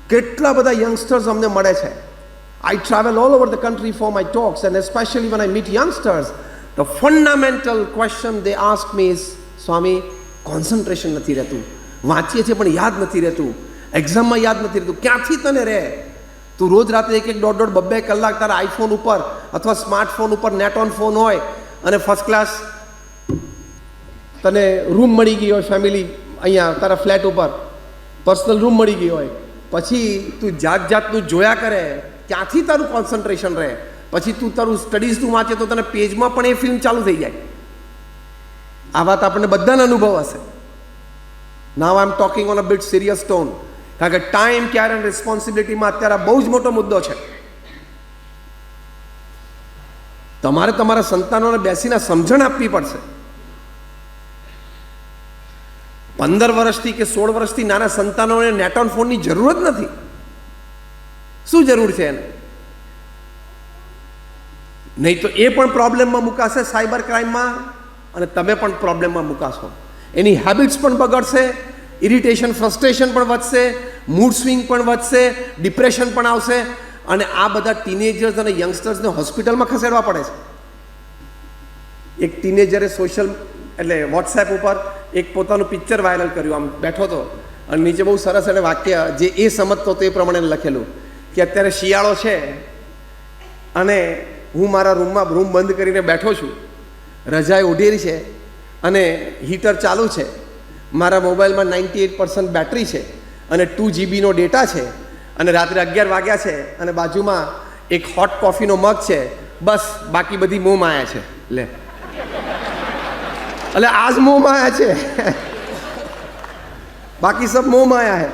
કેટલા બધા યંગસ્ટર્સ અમને મળે છે. I travel all over the country for my talks, and especially when I meet youngsters, the fundamental question they ask me is, Swami, concentration નથી રહેતું, વાંચીએ છીએ પણ યાદ નથી રહેતું, એક્ઝામમાં યાદ નથી રહેતું, ક્યાંથી તને રહે? તું રોજ રાતે 1-1, 1.5, 2 કલાક તારા આઈફોન ઉપર અથવા સ્માર્ટફોન ઉપર નેટ ઓન ફોન હોય અને ફર્સ્ટ ક્લાસ તને રૂમ મળી ગઈ હોય, ફેમિલી અહીંયા તારા ફ્લેટ ઉપર પર્સનલ રૂમ મળી ગઈ હોય, પછી તું જાતનું જોયા કરે, ક્યાંથી તારું કોન્સન્ટ્રેશન રહે? પછી તું તારું સ્ટડીઝ તું વાંચે તો તને પેજમાં પણ એ ફિલ્મ ચાલુ થઈ જાય. આ વાત આપણને બધાને અનુભવ હશે. Now I am talking on a bit serious tone, કારણ કે ટાઈમ, કેર એન્ડ રિસ્પોન્સિબિલિટીમાં અત્યારે બહુ જ મોટો મુદ્દો છે. તમારે તમારા સંતાનોને બેસીને સમજણ આપવી પડશે. 15 વર્ષથી કે 16 વર્ષથી નાના સંતાનોને નેટ ઓન ફોનની જરૂર જ નથી. શું જરૂર છે એને? નહીં તો એ પણ પ્રોબ્લેમમાં મુકાશે સાયબર ક્રાઇમમાં, અને તમે પણ પ્રોબ્લેમમાં મુકાશો. એની હેબિટ્સ પણ બગડશે, ઇરિટેશન, ફ્રસ્ટ્રેશન પણ વધશે, મૂડ સ્વિંગ પણ વધશે, ડિપ્રેશન પણ આવશે, અને આ બધા ટીનેજર્સ અને યંગસ્ટર્સને હોસ્પિટલમાં ખસેડવા પડે છે. એક ટીનેજરે વોટ્સએપ ઉપર એક પોતાનું પિક્ચર વાયરલ કર્યું. આમ બેઠો હતો અને નીચે બહુ સરસ એને વાક્ય જે એ સમજતો તો એ પ્રમાણે લખેલું કે અત્યારે શિયાળો છે અને હું મારા રૂમમાં રૂમ બંધ કરીને બેઠો છું, રજાએ ઓઢેલી છે અને હીટર ચાલુ છે, મારા મોબાઈલમાં 98% બેટરી છે અને 2 GB ડેટા છે, અને રાત્રે 11 વાગ્યા છે અને બાજુમાં એક હોટ કોફીનો મગ છે, બસ બાકી બધી મોહ માયા છે. લે, એટલે આજ મોહ માયા છે, બાકી સબ મોહ માયા હે.